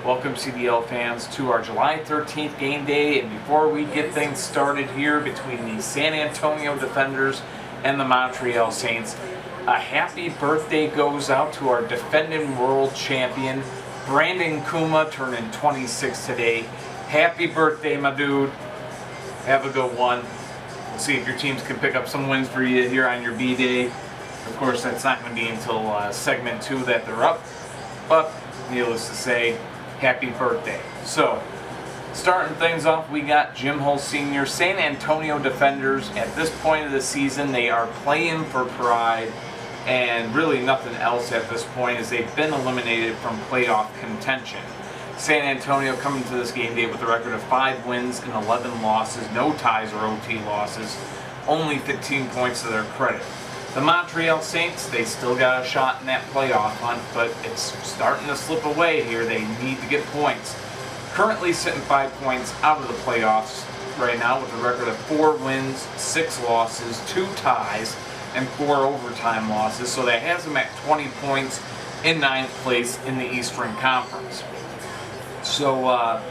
Welcome CDL fans to our July 13th game day, and before we get things started here between the San Antonio Defenders and the Montreal Saints, a happy birthday goes out to our defending world champion, Brandon Kuma, turning 26 today. Happy birthday, my dude. Have a good one. We'll see if your teams can pick up some wins for you here on your B-Day. Of course, that's not going to be until segment 2 that they're up, but needless to say, happy birthday. So, starting things off, we got Jim Hull Sr., San Antonio Defenders. At this point of the season, they are playing for pride and really nothing else at this point, as they've been eliminated from playoff contention. San Antonio coming to this game day with a record of 5 wins and 11 losses, no ties or OT losses, only 15 points to their credit. The Montreal Saints, they still got a shot in that playoff hunt, but it's starting to slip away here. They need to get points. Currently sitting 5 points out of the playoffs right now with a record of 4 wins, 6 losses, 2 ties, and 4 overtime losses. So that has them at 20 points in 9th place in the Eastern Conference. So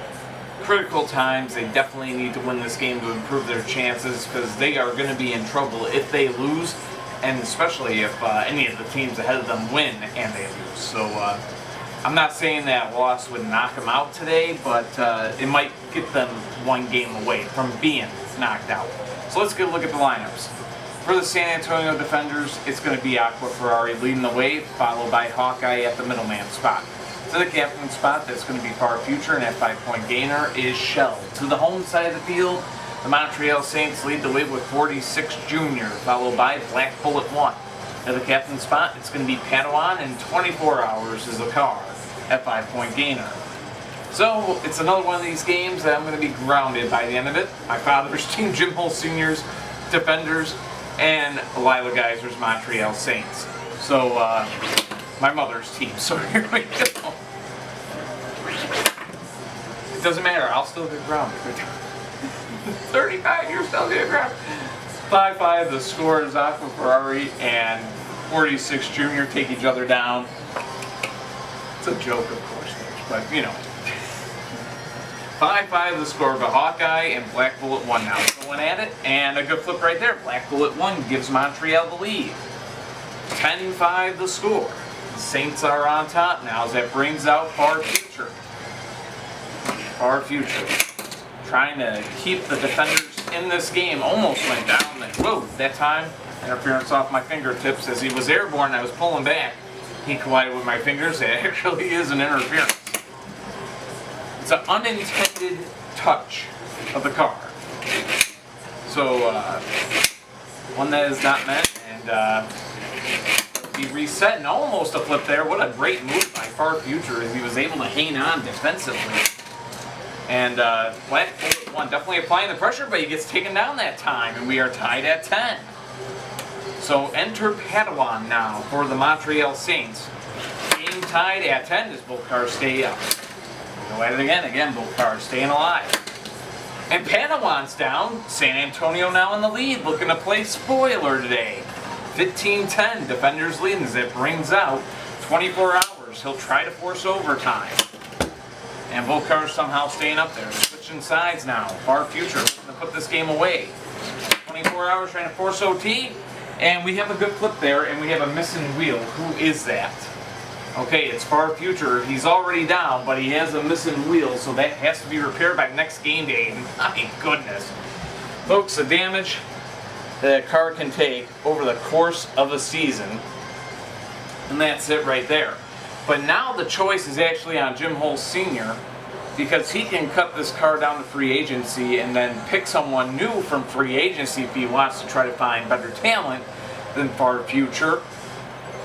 critical times, they definitely need to win this game to improve their chances, because they are going to be in trouble if they lose, and especially if any of the teams ahead of them win and they lose. So I'm not saying that loss would knock them out today, but it might get them 1 game away from being knocked out. So let's get a look at the lineups. For the San Antonio Defenders, it's going to be Aqua Ferrari leading the way, followed by Hawkeye at the middleman spot. To the captain spot, that's going to be Far Future, and that 5-point gainer is Shell. To the home side of the field, the Montreal Saints lead the way with 46 Junior, followed by Black Bullet 1. At the captain spot, it's going to be Padawan, and 24 Hours is a Car at 5-point gainer. So, it's another one of these games that I'm going to be grounded by the end of it. My father's team, Jim Hull Sr.'s Defenders, and Lila Geyser's Montreal Saints. So, my mother's team. So here we go. It doesn't matter, I'll still get grounded. 35 years still get grounded. 5-5, the score is Aqua Ferrari and 46 Junior take each other down. It's a joke, of course, but you know. 5-5, the score, but Hawkeye and Black Bullet 1 now going at it, and a good flip right there. Black Bullet 1 gives Montreal the lead. 10-5 the score. The Saints are on top now, as that brings out Far Future. Far Future trying to keep the Defenders in this game. Almost went down. Whoa, that time interference off my fingertips as he was airborne. I was pulling back. He collided with my fingers. It actually is an interference. It's an unintended touch of the car. So, one that is not meant, and he reset, and almost a flip there. What a great move by Far Future, as he was able to hang on defensively. And Black Bullet 1 definitely applying the pressure, but he gets taken down that time, and we are tied at 10. So enter Padawan now for the Montreal Saints. Game tied at 10 as both cars stay up. Go at it again, both cars staying alive. And Padawan's down. San Antonio now in the lead, looking to play spoiler today. 15-10, Defenders leading as it brings out 24 Hours. He'll try to force overtime. And both cars somehow staying up there. Switching sides now. Far Future looking to put this game away. 24 Hours trying to force OT. And we have a good flip there, and we have a missing wheel. Who is that? Okay, it's Far Future. He's already down, but he has a missing wheel, so that has to be repaired by next game day. My goodness. Folks, the damage that a car can take over the course of a season, and that's it right there. But now the choice is actually on Jim Hull Sr., because he can cut this car down to free agency and then pick someone new from free agency if he wants to try to find better talent than Far Future,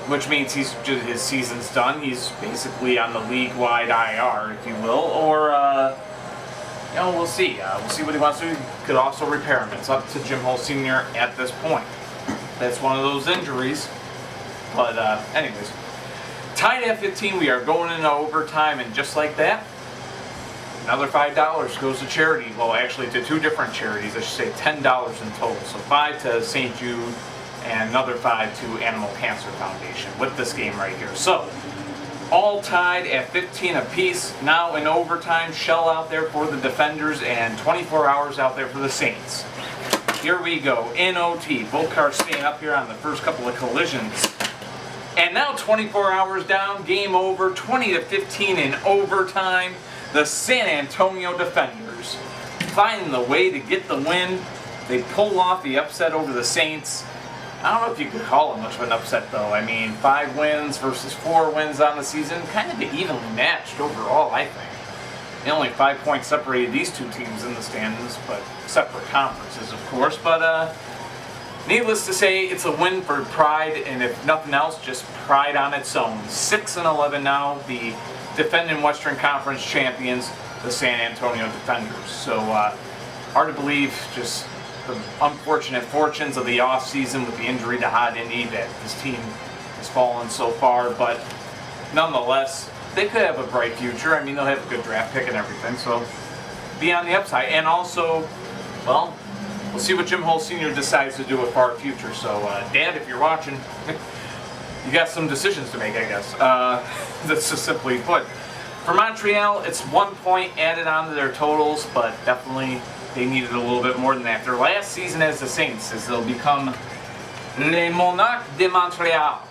which means his season's done. He's basically on the league-wide IR, if you will, or you know, we'll see. We'll see what he wants to do. He could also repair him. It's up to Jim Hull Sr. at this point. That's one of those injuries. But anyways, tied at 15, we are going into overtime, and just like that, another $5 goes to charity. Well, actually to 2 different charities. I should say $10 in total. So 5 to St. Jude and another 5 to Animal Cancer Foundation with this game right here. So all tied at 15 apiece. Now in overtime, shell out there for the Defenders and 24 hours out there for the Saints. Here we go, in OT. Both cars staying up here on the first couple of collisions. And now 24 hours down, game over, 20-15 in overtime. The San Antonio Defenders find the way to get the win. They pull off the upset over the Saints. I don't know if you could call it much of an upset, though. I mean, 5 wins versus 4 wins on the season, kind of evenly matched overall, I think. And only 5 points separated these two teams in the standings, but separate conferences, of course. But needless to say, it's a win for pride, and if nothing else, just pride on its own. 6-11 now, the defending Western Conference champions, the San Antonio Defenders. So hard to believe, just the unfortunate fortunes of the offseason with the injury to Hot Indy that this team has fallen so far, but nonetheless, they could have a bright future. I mean, they'll have a good draft pick and everything, so be on the upside. And also, well, we'll see what Jim Hull Sr. decides to do with our future. So, Dad, if you're watching, you got some decisions to make, I guess. That's just simply put. For Montreal, it's 1 point added onto their totals, but definitely they needed a little bit more than that. Their last season as the Saints, as they'll become Les Monarques de Montreal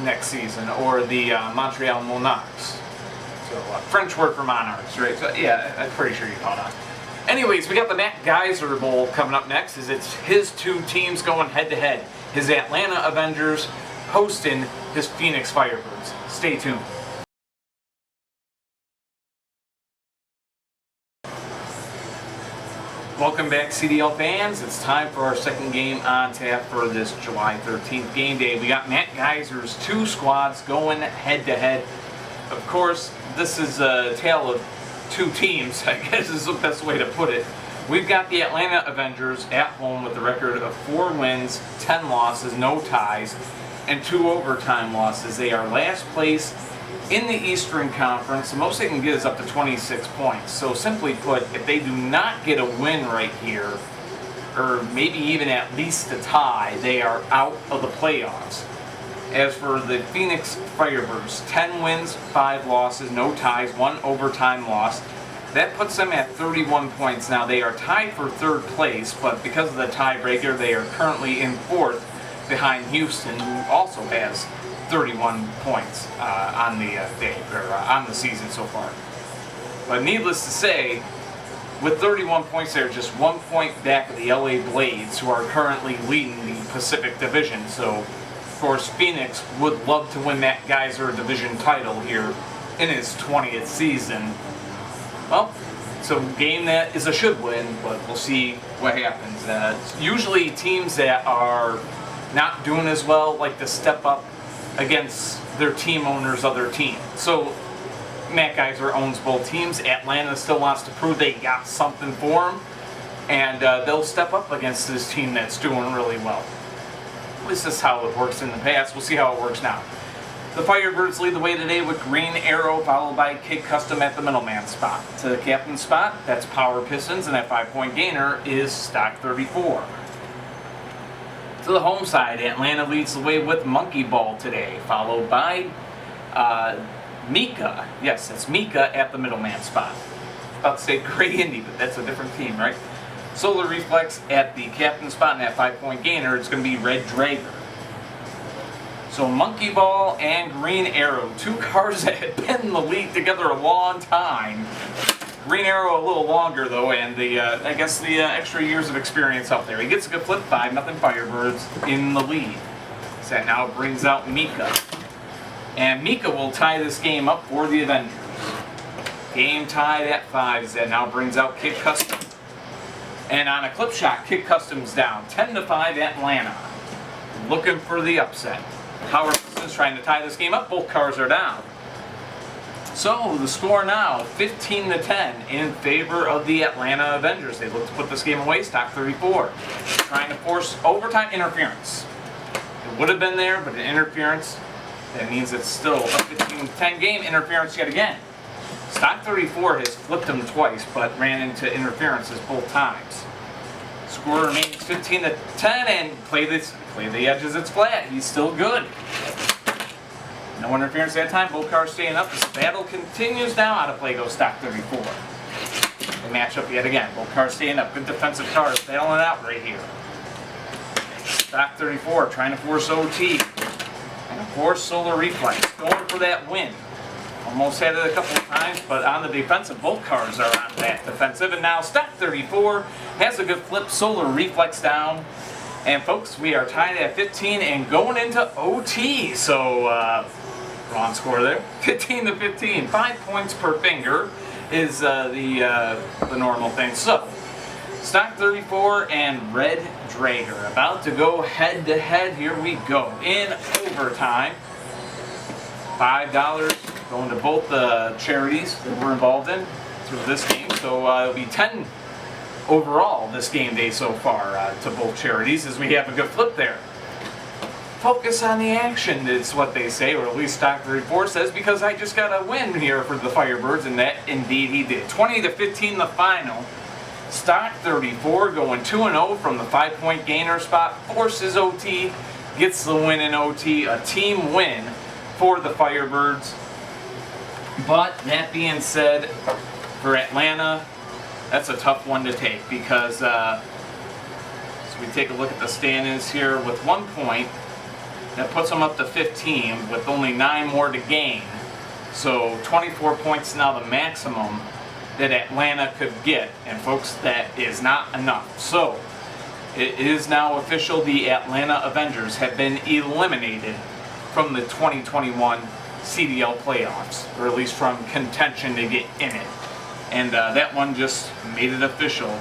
next season, or the Montreal Monarchs. So, French word for monarchs, right? So, yeah, I'm pretty sure you caught on. Anyways, we got the Matt Geiser Bowl coming up next, as it's his 2 teams going head-to-head. His Atlanta Avengers hosting his Phoenix Firebirds. Stay tuned. Welcome back, CDL fans. It's time for our second game on tap for this July 13th game day. We got Matt Geiser's 2 squads going head-to-head. Of course, this is a tale of 2 teams, I guess is the best way to put it. We've got the Atlanta Avengers at home with a record of 4 wins, 10 losses, no ties, and 2 overtime losses. They are last place in the Eastern Conference. The most they can get is up to 26 points. So simply put, if they do not get a win right here, or maybe even at least a tie, they are out of the playoffs. As for the Phoenix Firebirds, 10 wins, 5 losses, no ties, 1 overtime loss. That puts them at 31 points. Now they are tied for 3rd place, but because of the tiebreaker, they are currently in 4th behind Houston, who also has 31 points on the day, or on the season so far. But needless to say, with 31 points, they're just 1 point back of the LA Blades, who are currently leading the Pacific Division. So, of course, Phoenix would love to win that Geiser division title here in his 20th season. Well, it's a game that is a should win, but we'll see what happens. Usually teams that are not doing as well like to step up against their team owner's other team. So Matt Geiser owns both teams. Atlanta still wants to prove they got something for him, and they'll step up against this team that's doing really well. At least that's how it works in the past. We'll see how it works now. The Firebirds lead the way today with Green Arrow, followed by Kid Custom at the middleman spot. To the captain spot, that's Power Pistons, and that 5-point gainer is Stock 34. To the home side, Atlanta leads the way with Monkey Ball today, followed by Mika. Yes, it's Mika at the middleman spot. I was about to say Gray Indy, but that's a different team, right? Solar Reflex at the captain spot, and that 5-point gainer, it's going to be Red Dragon. So Monkey Ball and Green Arrow, 2 cars that had been in the league together a long time. Green Arrow a little longer though, and I guess the extra years of experience up there. He gets a good flip, 5-0 Firebirds in the lead. So that now brings out Mika. And Mika will tie this game up for the Avengers. Game tied at 5. That now brings out Kid Custom. And on a clip shot, Kid Custom's down 10-5 Atlanta. Looking for the upset. Power Pistons trying to tie this game up. Both cars are down. So the score now 15-10 in favor of the Atlanta Avengers. They look to put this game away. Stock 34. Trying to force overtime interference. It would have been there, but an interference, that means it's still a 15-10 game. Interference yet again. Stock 34 has flipped him twice, but ran into interferences both times. Score remains 15-10, and play the edges. It's flat. He's still good. No interference that time. Both cars staying up. This battle continues now. Out of play goes stock 34. They match up yet again. Both cars staying up. Good defensive cars battling it out right here. Stock 34 trying to force OT. And of course, Solar Reflex going for that win. Almost had it a couple of times, but on the defensive, both cars are on that defensive. And now stock 34 has a good flip. Solar Reflex down. And folks, we are tied at 15 and going into OT. So, wrong score there. 15 to 15. 5 points per finger is the normal thing. So, stock 34 and Red Drager about to go head to head. Here we go in overtime. $5 going to both the charities that we're involved in through this game. So it'll be 10 overall this game day so far to both charities, as we have a good flip there. Focus on the action is what they say, or at least stock 34 says, because I just got a win here for the Firebirds, and that indeed he did. 20 to 15 the final. Stock 34 going 2-0 from the 5-point gainer spot, forces OT, gets the win in OT, a team win for the Firebirds. But that being said, for Atlanta, that's a tough one to take, because so we take a look at the standings here with 1 point. That puts them up to 15 with only 9 more to gain. So 24 points now the maximum that Atlanta could get. And folks, that is not enough. So it is now official. The Atlanta Avengers have been eliminated from the 2021 CDL playoffs, or at least from contention to get in it. And that one just made it official.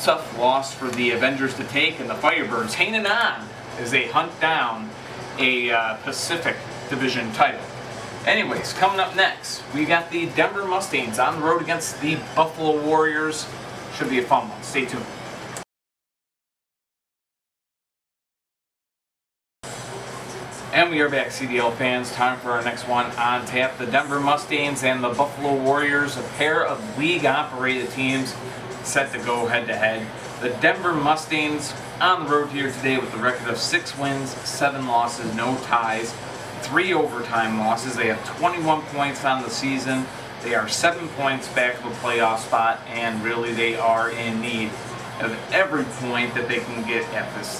Tough loss for the Avengers to take, and the Firebirds hanging on as they hunt down a Pacific Division title. Anyways, coming up next, we got the Denver Mustangs on the road against the Buffalo Warriors. Should be a fun one. Stay tuned. And we are back, CDL fans. Time for our next one on tap. The Denver Mustangs and the Buffalo Warriors, a pair of league-operated teams set to go head-to-head. The Denver Mustangs on the road here today with a record of 6 wins, 7 losses, no ties, 3 overtime losses. They have 21 points on the season. They are 7 points back of a playoff spot, and really they are in need of every point that they can get at this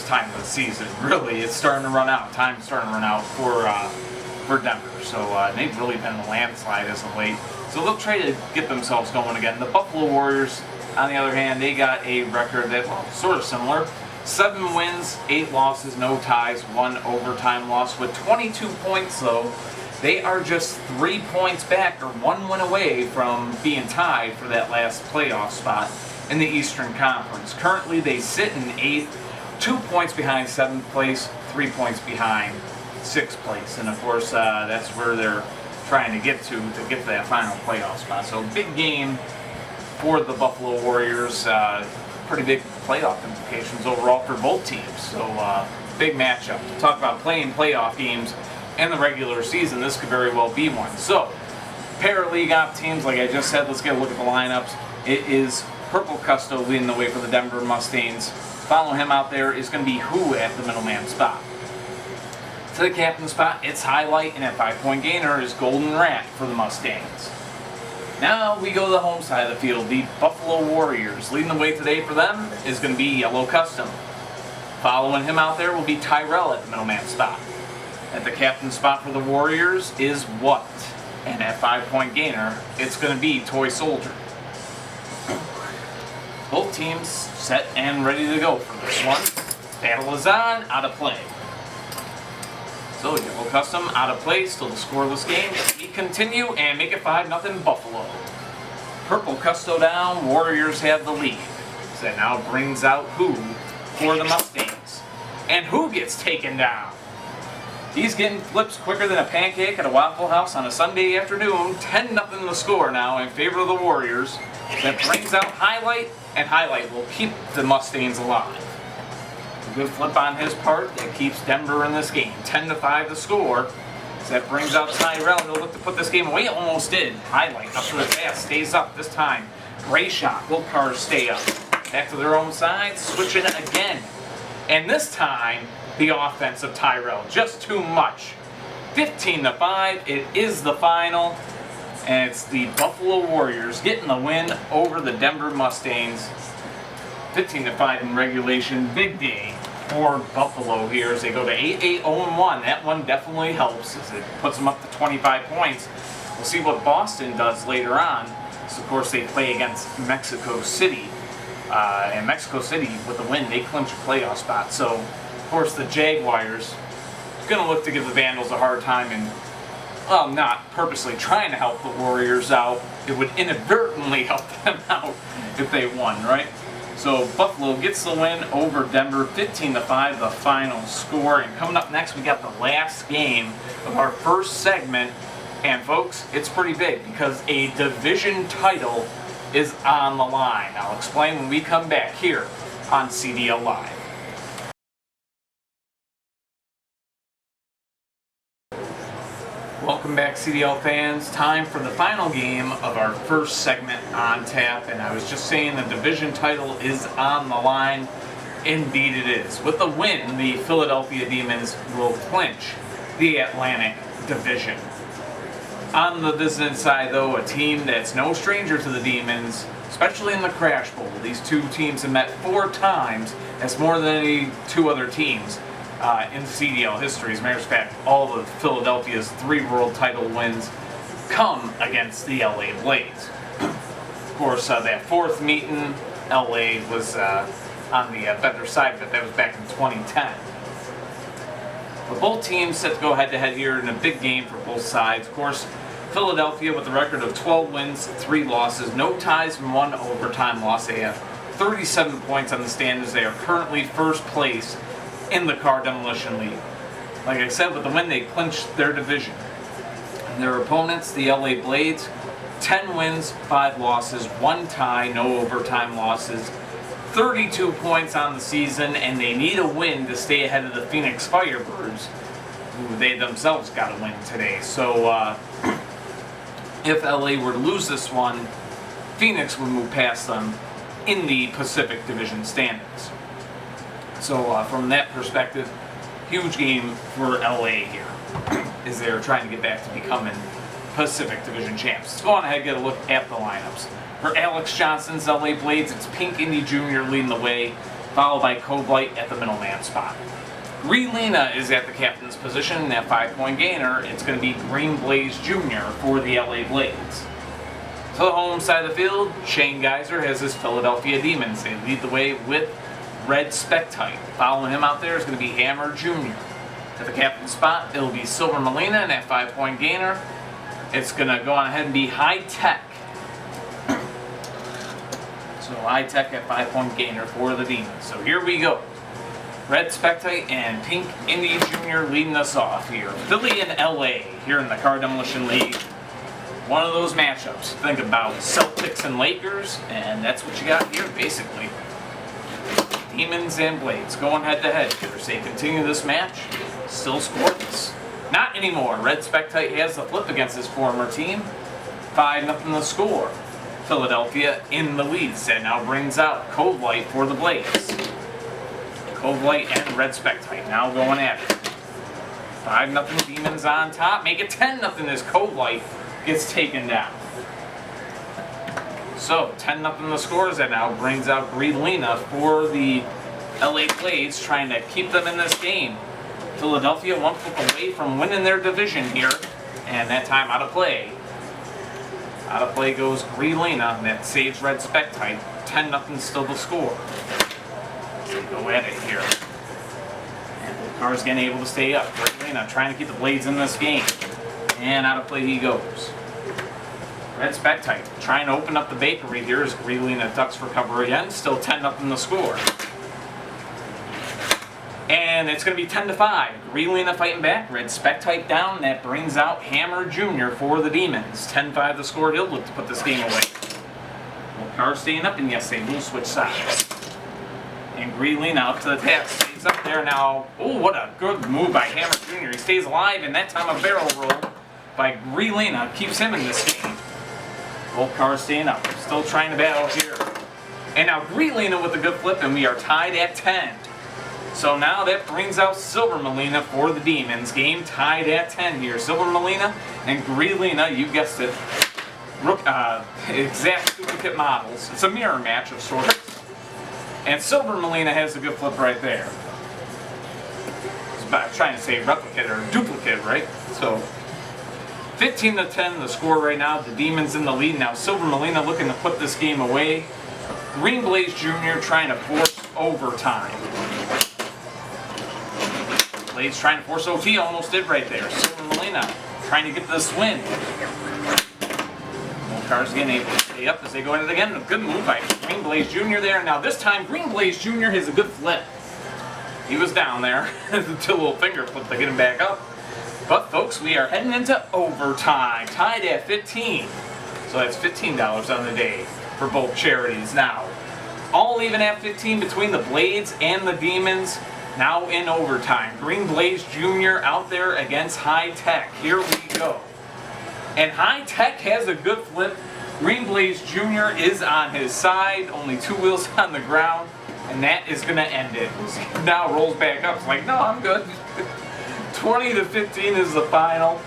time of the season. Really, it's starting to run out. Time's starting to run out for Denver. So they've really been a landslide as of late. So they'll try to get themselves going again. The Buffalo Warriors, on the other hand, they got a record that's sort of similar. 7 wins, 8 losses, no ties, 1 overtime loss with 22 points though. They are just 3 points back, or 1 win away from being tied for that last playoff spot in the Eastern Conference. Currently, they sit in 8th, 2 points behind 7th place, 3 points behind 6th place. And of course, that's where they're trying to get to that final playoff spot. So big game for the Buffalo Warriors. Pretty big playoff implications overall for both teams. So big matchup. To talk about playing playoff games in the regular season, this could very well be one. So pair of league op teams, like I just said, let's get a look at the lineups. It is Purple Custo leading the way for the Denver Mustangs. Following him out there is going to be Who at the middleman spot. To the captain spot, it's Highlight, and at 5-point gainer is Golden Rat for the Mustangs. Now we go to the home side of the field. The Buffalo Warriors. Leading the way today for them is going to be Yellow Custom. Following him out there will be Tyrell at the middleman spot. At the captain spot for the Warriors is What? And at 5-point gainer, it's going to be Toy Soldier. Both teams set and ready to go for this one. Battle is on, out of play. So Yellow Custom out of play, still a scoreless game. We continue and make it 5-0 Buffalo. Purple Custo down, Warriors have the lead. So that now brings out Who for the Mustangs. And Who gets taken down? He's getting flips quicker than a pancake at a Waffle House on a Sunday afternoon. 10-0 the score now in favor of the Warriors. That brings out Highlight, and Highlight will keep the Mustangs alive. A good flip on his part that keeps Denver in this game. 10-5 the score. So that brings out Tyrell. He'll look to put this game away. Almost did. Highlight up to the pass. Stays up this time. Gray shot. Both cars stay up. Back to their own side. Switching it again. And this time, the offense of Tyrell. Just too much 15-5, it is the final. And it's the Buffalo Warriors getting the win over the Denver Mustangs. 15-5 in regulation. Big day for Buffalo here as they go to 8-0-1. That one definitely helps as it puts them up to 25 points. We'll see what Boston does later on. So of course, they play against Mexico City. And Mexico City, with the win, they clinch a playoff spot. So, of course, the Jaguars going to look to give the Vandals a hard time and, well, not purposely trying to help the Warriors out. It would inadvertently help them out if they won, right? So Buffalo gets the win over Denver, 15-5, the final score. And coming up next, we got the last game of our first segment. And folks, it's pretty big because a division title is on the line. I'll explain when we come back here on CDL Live. Welcome back, CDL fans. Time for the final game of our first segment on tap. And I was just saying the division title is on the line. Indeed it is. With the win, the Philadelphia Demons will clinch the Atlantic Division. On the visiting side, though, a team that's no stranger to the Demons, especially in the Crash Bowl. These two teams have met 4 times. That's more than any 2 other teams in CDL history. As a matter of fact, all of Philadelphia's 3 world title wins come against the LA Blades. Of course, that 4th meeting, LA was on the better side of it. That was back in 2010. But both teams set to go head-to-head here in a big game for both sides. Of course, Philadelphia with a record of 12 wins, 3 losses, no ties, and 1 overtime loss. They have 37 points on the standings. They are currently first place in the Car Demolition League. Like I said, with the win, they clinched their division. And their opponents, the LA Blades, 10 wins, 5 losses, 1 tie, no overtime losses. 32 points on the season, and they need a win to stay ahead of the Phoenix Firebirds, who they themselves got a win today. So if LA were to lose this one, Phoenix would move past them in the Pacific Division standings. So from that perspective, huge game for LA here as they're trying to get back to becoming Pacific Division champs. Let's go on ahead and get a look at the lineups. For Alex Johnson's LA Blades, it's Pink Indy Jr. leading the way, followed by Coblight at the middleman spot. Green-Lena is at the captain's position. That 5-point gainer, it's going to be Green Blaze Jr. for the LA Blades. To the home side of the field, Shane Geyser has his Philadelphia Demons. They lead the way with Red Spectite. Following him out there is going to be Hammer Jr. At the captain's spot, it'll be Silver Molina, and that 5-point gainer, it's going to go on ahead and be High Tech. So High Tech at 5-point gainer for the Demons. So here we go. Red Spectite and Pink Indy Jr. leading us off here. Philly and LA here in the Car Demolition League. One of those matchups. Think about Celtics and Lakers, and that's what you got here, basically. Demons and Blades going head-to-head here as they continue this match. Still scoreless. Not anymore. Red Spectite has the flip against his former team. 5-0 the score. Philadelphia in the lead. That now brings out Coblight for the Blades. Coblight and Red Spectite now going at it. 5-0 Demons on top. Make it 10-0 as Coblight gets taken down. So 10-0 the scores. That now brings out Green-Lena for the LA Blades, trying to keep them in this game. Philadelphia 1 flip away from winning their division here, and that time out of play. Out of play goes Green-Lena, and that saves Red Spectite. 10-0 still the score. So go at it here. And the Car's getting able to stay up. Green-Lena trying to keep the Blades in this game. And out of play he goes. Red Spectite trying to open up the bakery here as Green-Lena ducks for cover again. Still 10-0 the score. And it's going to be 10-5. Green-Lena fighting back. Red Spectite down. That brings out Hammer Jr. for the Demons. 10-5 the score. He'll look to put this game away. Well, Car staying up, and yes, they will switch sides. And Green-Lena up to the task. Stays up there now. Oh, what a good move by Hammer Jr. He stays alive, and that time a barrel roll by Green-Lena keeps him in this game. Both Cars staying up. Still trying to battle here. And now Green-Lena with a good flip, and we are tied at 10. So now that brings out Silver Melina for the Demons. Game tied at 10 here. Silver Melina and Greelina, you guessed it. Exact duplicate models. It's a mirror match of sorts. And Silver Melina has a good flip right there. I'm trying to say replicate or duplicate, right? So 15-10 the score right now. The Demons in the lead. Now Silver Melina looking to put this game away. Green Blaze Jr. trying to force overtime. Blaze trying to force OT, almost did right there. Silver Melina trying to get this win. Cars getting able to stay up as they go into the game. A good move by Green Blaze Jr. there. Now this time Green Blaze Jr. has a good flip. He was down there until a little finger flip to get him back up. But folks, we are heading into overtime. Tied at 15. So that's $15 on the day for both charities now. All even at 15 between the Blades and the Demons. Now in overtime. Green Blaze Jr. out there against High Tech. Here we go. And High Tech has a good flip. Green Blaze Jr. is on his side. Only 2 wheels on the ground. And that is going to end it. Now rolls back up. It's like, no, I'm good. 20-15 is the final.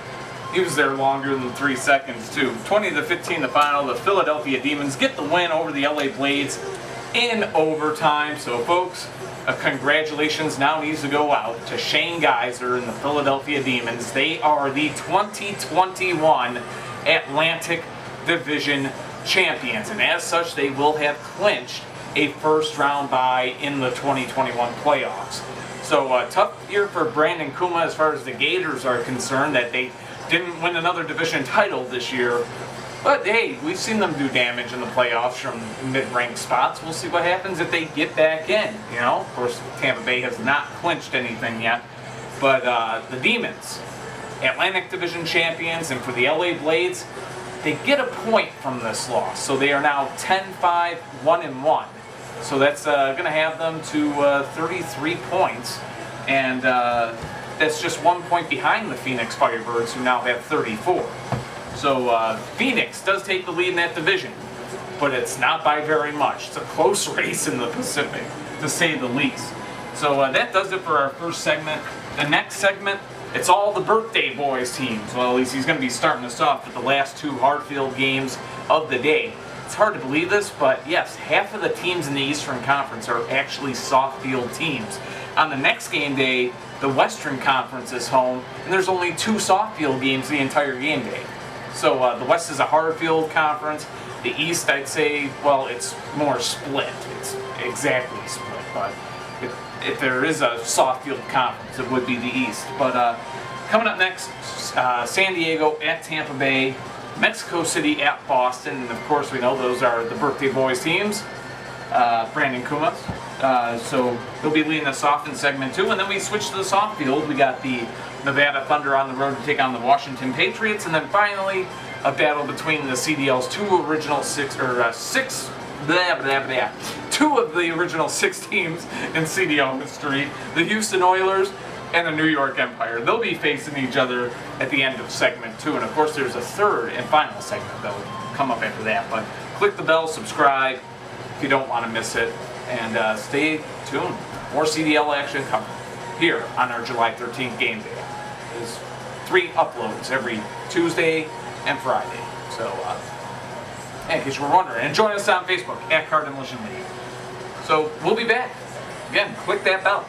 He was there longer than 3 seconds, too. 20-15 the final. The Philadelphia Demons get the win over the LA Blades in overtime. So, folks, congratulations now needs to go out to Shane Geiser and the Philadelphia Demons. They are the 2021 Atlantic Division champions, and as such, they will have clinched a first-round bye in the 2021 playoffs. So, tough year for Brandon Kuma as far as the Gators are concerned, that they didn't win another division title this year. But hey, we've seen them do damage in the playoffs from mid-ranked spots. We'll see what happens if they get back in. You know, of course, Tampa Bay has not clinched anything yet. But the Demons, Atlantic Division champions, and for the LA Blades, they get a point from this loss. So they are now 10-5, 1-1. So that's going to have them to 33 points. And that's just 1 point behind the Phoenix Firebirds, who now have 34. So Phoenix does take the lead in that division, but it's not by very much. It's a close race in the Pacific, to say the least. So that does it for our first segment. The next segment, it's all the birthday boys teams. Well, at least he's going to be starting us off with the last 2 hard-field games of the day. It's hard to believe this, but yes, half of the teams in the Eastern Conference are actually soft-field teams. On the next game day, the Western Conference is home, and there's only 2 soft-field games the entire game day. So the West is a hard field conference. The East, I'd say, well, it's more split. It's exactly split. But if there is a soft field conference, it would be the East. But coming up next, San Diego at Tampa Bay, Mexico City at Boston. And of course, we know those are the birthday boys teams. Brandon Kuma. So he'll be leading us off in segment 2. And then we switch to the soft field. We got the Nevada Thunder on the road to take on the Washington Patriots, and then finally a battle between the CDL's 2 of the original 6 teams in CDL history, the Houston Oilers and the New York Empire. They'll be facing each other at the end of segment 2, and of course there's a third and final segment that will come up after that. But click the bell, subscribe if you don't want to miss it, and stay tuned. More CDL action coming here on our July 13th game day. There's 3 uploads every Tuesday and Friday. So, in case you were wondering, and join us on Facebook at Car Demolition League. So, we'll be back. Again, click that bell.